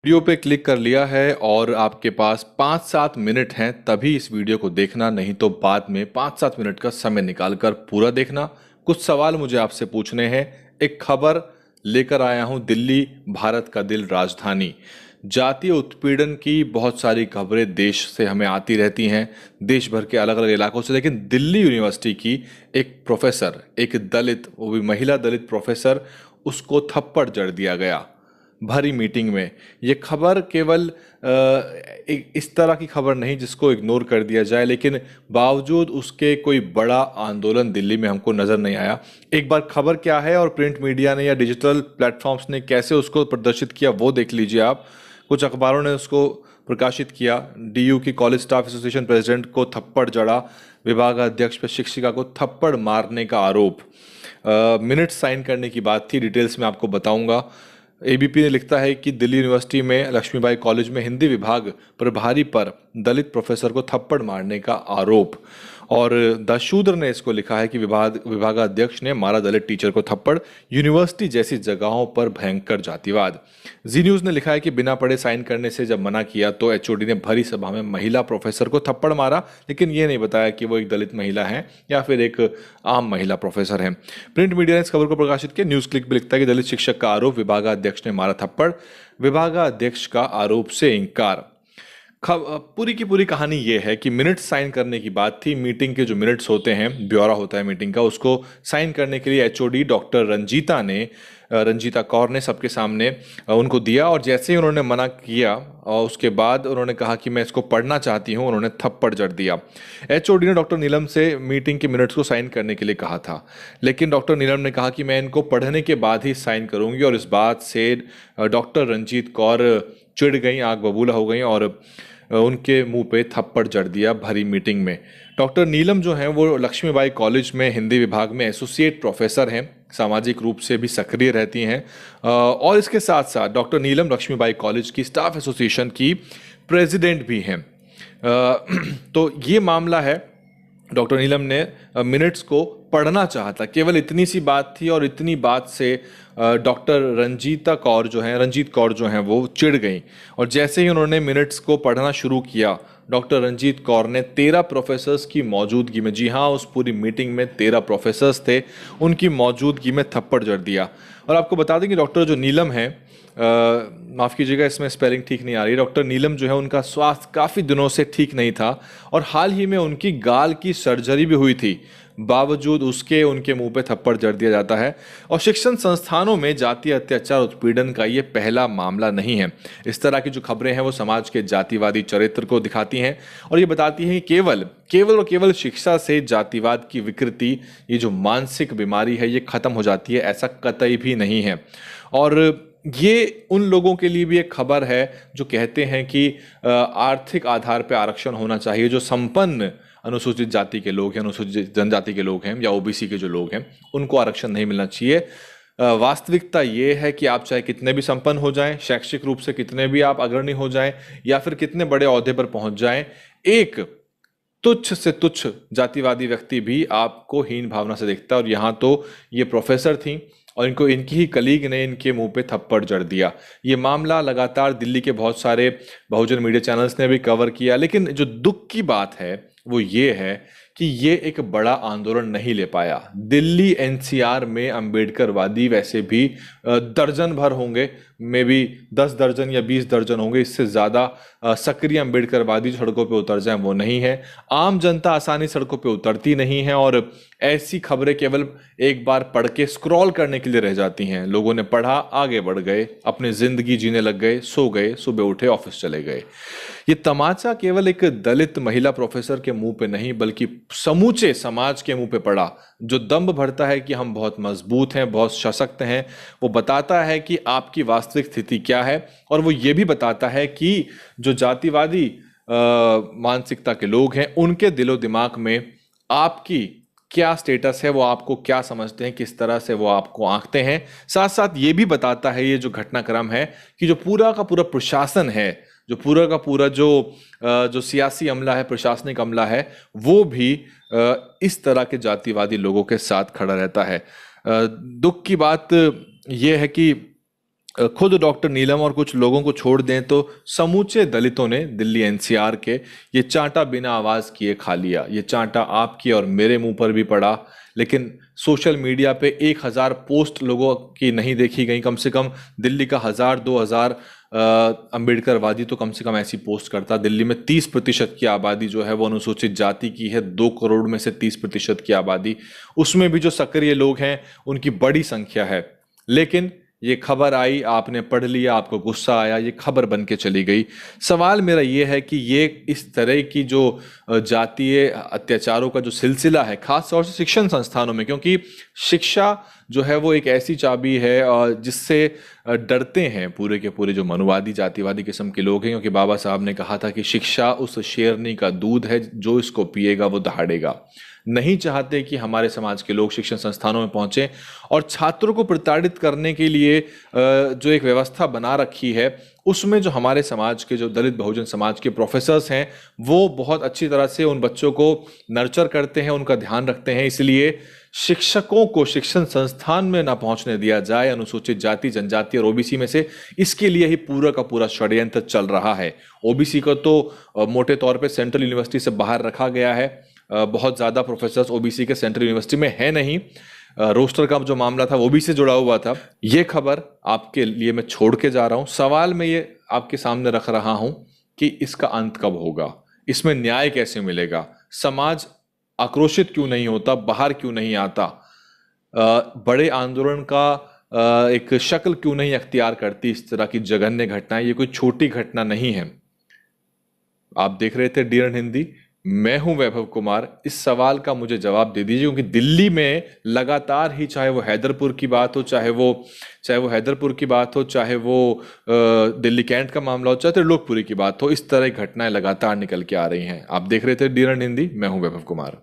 Video पे click कर लिया है और आपके पास 5-7 मिनट हैं, तभी इस वीडियो को देखना, नहीं तो बाद में 5-7 मिनट का समय निकाल कर पूरा देखना। कुछ सवाल मुझे आपसे पूछने हैं। एक खबर लेकर आया हूं, दिल्ली भारत का दिल राजधानी। जातीय उत्पीड़न की बहुत सारी खबरें देश से हमें आती रहती हैं, देश भर के अलग अलग इलाकों से, लेकिन दिल्ली यूनिवर्सिटी की एक प्रोफेसर, एक दलित, वो भी महिला दलित प्रोफेसर, उसको थप्पड़ जड़ दिया गया भरी मीटिंग में। ये खबर केवल इस तरह की खबर नहीं जिसको इग्नोर कर दिया जाए, लेकिन बावजूद उसके कोई बड़ा आंदोलन दिल्ली में हमको नजर नहीं आया। एक बार खबर क्या है और प्रिंट मीडिया ने या डिजिटल प्लेटफॉर्म्स ने कैसे उसको प्रदर्शित किया वो देख लीजिए आप। कुछ अखबारों ने उसको प्रकाशित किया। डीयू की कॉलेज स्टाफ एसोसिएशन प्रेसिडेंट को थप्पड़ जड़ा, विभागाध्यक्ष पर शिक्षिका को थप्पड़ मारने का आरोप। मिनट साइन करने की बात थी, डिटेल्स में आपको बताऊंगा। एबीपी ने लिखता है कि दिल्ली यूनिवर्सिटी में लक्ष्मीबाई कॉलेज में हिंदी विभाग प्रभारी पर दलित प्रोफेसर को थप्पड़ मारने का आरोप। और द शूद्र ने इसको लिखा है कि विभागाध्यक्ष ने मारा दलित टीचर को थप्पड़, यूनिवर्सिटी जैसी जगहों पर भयंकर जातिवाद। जी न्यूज ने लिखा है कि बिना पढ़े साइन करने से जब मना किया तो एचओडी ने भरी सभा में महिला प्रोफेसर को थप्पड़ मारा, लेकिन ये नहीं बताया कि वो एक दलित महिला है या फिर एक आम महिला प्रोफेसर है। प्रिंट मीडिया ने इस खबर को प्रकाशित किया। न्यूज क्लिक भी लिखता है कि दलित शिक्षक का आरोप, विभागाध्यक्ष ने मारा थप्पड़, विभागाध्यक्ष का आरोप से इंकार। पूरी की पूरी कहानी ये है कि मिनट साइन करने की बात थी। मीटिंग के जो मिनट्स होते हैं, ब्यौरा होता है मीटिंग का, उसको साइन करने के लिए एचओडी डॉक्टर रंजीता कौर ने सबके सामने उनको दिया, और जैसे ही उन्होंने मना किया और उसके बाद उन्होंने कहा कि मैं इसको पढ़ना चाहती हूं, उन्होंने थप्पड़ जड़ दिया। एचओडी ने डॉक्टर नीलम से मीटिंग के मिनट्स को साइन करने के लिए कहा था, लेकिन डॉक्टर नीलम ने कहा कि मैं इनको पढ़ने के बाद ही साइन करूंगी, और इस बात से डॉक्टर रंजीत कौर चिढ़ गई, आग बबूला हो गई और उनके मुंह पे थप्पड़ जड़ दिया भरी मीटिंग में। डॉक्टर नीलम जो हैं वो लक्ष्मीबाई कॉलेज में हिंदी विभाग में एसोसिएट प्रोफेसर हैं, सामाजिक रूप से भी सक्रिय रहती हैं, और इसके साथ साथ डॉक्टर नीलम लक्ष्मीबाई कॉलेज की स्टाफ एसोसिएशन की प्रेसिडेंट भी हैं। तो ये मामला है। डॉक्टर नीलम ने मिनट्स को पढ़ना चाहता, केवल इतनी सी बात थी, और इतनी बात से डॉक्टर रंजीत कौर जो हैं वो चिढ़ गई, और जैसे ही उन्होंने मिनट्स को पढ़ना शुरू किया, डॉक्टर रंजीत कौर ने 13 प्रोफेसर्स की मौजूदगी में, जी हाँ, उस पूरी मीटिंग में 13 प्रोफेसर्स थे, उनकी मौजूदगी में थप्पड़ जड़ दिया। और आपको बता दें कि डॉक्टर जो नीलम है, माफ़ कीजिएगा इसमें स्पेलिंग ठीक नहीं आ रही, डॉक्टर नीलम जो है उनका स्वास्थ्य काफ़ी दिनों से ठीक नहीं था, और हाल ही में उनकी गाल की सर्जरी भी हुई थी, बावजूद उसके उनके मुंह पे थप्पड़ जड़ दिया जाता है। और शिक्षण संस्थानों में जातीय अत्याचार उत्पीड़न का ये पहला मामला नहीं है। इस तरह की जो खबरें हैं वो समाज के जातिवादी चरित्र को दिखाती हैं, और ये बताती हैं कि केवल शिक्षा से जातिवाद की विकृति, ये जो मानसिक बीमारी है, ये खत्म हो जाती है, ऐसा कतई भी नहीं है। और ये उन लोगों के लिए भी एक खबर है जो कहते हैं कि आर्थिक आधार पर आरक्षण होना चाहिए। जो संपन्न अनुसूचित जाति के लोग हैं, अनुसूचित जनजाति के लोग हैं, या ओबीसी के जो लोग हैं, उनको आरक्षण नहीं मिलना चाहिए। वास्तविकता ये है कि आप चाहे कितने भी संपन्न हो जाएं, शैक्षिक रूप से कितने भी आप अग्रणी हो जाएं, या फिर कितने बड़े ओहदे पर पहुंच जाएं, एक तुच्छ से तुच्छ जातिवादी व्यक्ति भी आपको हीन भावना से देखता है। और यहाँ तो ये प्रोफेसर थी, और इनकी ही कलीग ने इनके मुंह पे थप्पड़ जड़ दिया। ये मामला लगातार दिल्ली के बहुत सारे बहुजन मीडिया चैनल्स ने भी कवर किया, लेकिन जो दुख की बात है वो ये है कि ये एक बड़ा आंदोलन नहीं ले पाया। दिल्ली एनसीआर में अंबेडकरवादी वैसे भी दर्जन भर होंगे, मे बी 10 दर्जन या 20 दर्जन होंगे, इससे ज़्यादा सक्रिय अंबेडकरवादी सड़कों पे उतर जाएं वो नहीं है। आम जनता आसानी सड़कों पे उतरती नहीं है, और ऐसी खबरें केवल एक बार पढ़ के स्क्रॉल करने के लिए रह जाती हैं। लोगों ने पढ़ा, आगे बढ़ गए, अपनी जिंदगी जीने लग गए, सो गए, सुबह उठे, ऑफिस चले गए। ये तमाचा केवल एक दलित महिला प्रोफेसर के मुंह पे नहीं, बल्कि समूचे समाज के मुंह पे पड़ा, जो दम्भ भरता है कि हम बहुत मजबूत हैं, बहुत सशक्त हैं। वो बताता है कि आपकी वास्तविक स्थिति क्या है, और वो ये भी बताता है कि जो जातिवादी मानसिकता के लोग हैं, उनके दिलो दिमाग में आपकी क्या स्टेटस है, वो आपको क्या समझते हैं, किस तरह से वो आपको आंकते हैं। साथ साथ ये भी बताता है ये जो घटनाक्रम है कि जो पूरा का पूरा प्रशासन है, जो पूरा का पूरा जो सियासी अमला है, प्रशासनिक अमला है, वो भी इस तरह के जातिवादी लोगों के साथ खड़ा रहता है। दुख की बात यह है कि खुद डॉक्टर नीलम और कुछ लोगों को छोड़ दें तो समूचे दलितों ने दिल्ली एनसीआर के ये चांटा बिना आवाज किए खा लिया। ये चांटा आपके और मेरे मुंह पर भी पड़ा, लेकिन सोशल मीडिया पे 1,000 पोस्ट लोगों की नहीं देखी गई। कम से कम दिल्ली का 1,000-2,000 अम्बेडकरवादी तो कम से कम ऐसी पोस्ट करता। दिल्ली में 30% की आबादी जो है वो अनुसूचित जाति की है। 2 करोड़ में से 30% की आबादी, उसमें भी जो सक्रिय लोग हैं उनकी बड़ी संख्या है। लेकिन ये खबर आई, आपने पढ़ लिया, आपको गुस्सा आया, ये खबर बन के चली गई। सवाल मेरा ये है कि ये इस तरह की जो जातीय अत्याचारों का जो सिलसिला है, खास तौर से शिक्षण संस्थानों में, क्योंकि शिक्षा जो है वो एक ऐसी चाबी है जिससे डरते हैं पूरे के पूरे जो मनुवादी जातिवादी किस्म के लोग हैं, क्योंकि बाबा साहब ने कहा था कि शिक्षा उस शेरनी का दूध है, जो इसको पिएगा वो दहाड़ेगा। नहीं चाहते कि हमारे समाज के लोग शिक्षण संस्थानों में पहुंचे, और छात्रों को प्रताड़ित करने के लिए जो एक व्यवस्था बना रखी है उसमें जो हमारे समाज के जो दलित बहुजन समाज के प्रोफेसर्स हैं वो बहुत अच्छी तरह से उन बच्चों को नर्चर करते हैं, उनका ध्यान रखते हैं। इसलिए शिक्षकों को शिक्षण संस्थान में ना पहुंचने दिया जाए अनुसूचित जाति, जनजाति और ओबीसी में से। इसके लिए ही पूरा का पूरा षड्यंत्र चल रहा है। ओबीसी को तो मोटे तौर पे सेंट्रल यूनिवर्सिटी से बाहर रखा गया है। बहुत ज़्यादा प्रोफेसर्स ओबीसी के सेंट्रल यूनिवर्सिटी में है नहीं। रोस्टर का जो मामला था वो भी से जुड़ा हुआ था। ये खबर आपके लिए मैं छोड़ के जा रहा हूँ। सवाल मैं ये आपके सामने रख रहा हूँ कि इसका अंत कब होगा, इसमें न्याय कैसे मिलेगा, समाज आक्रोशित क्यों नहीं होता, बाहर क्यों नहीं आता, बड़े आंदोलन का एक शक्ल क्यों नहीं अख्तियार करती इस तरह की जघन्य घटनाएं। ये कोई छोटी घटना नहीं है। आप देख रहे थे डीएन हिंदी, मैं हूं वैभव कुमार। इस सवाल का मुझे जवाब दे दीजिए, क्योंकि दिल्ली में लगातार ही, चाहे वो हैदरपुर की बात हो, चाहे वो हैदरपुर की बात हो, चाहे वो दिल्ली कैंट का मामला हो, चाहे त्रिलोकपुरी की बात हो, इस तरह की घटनाएं लगातार निकल के आ रही हैं। आप देख रहे थे डीएन हिंदी, मैं हूं वैभव कुमार।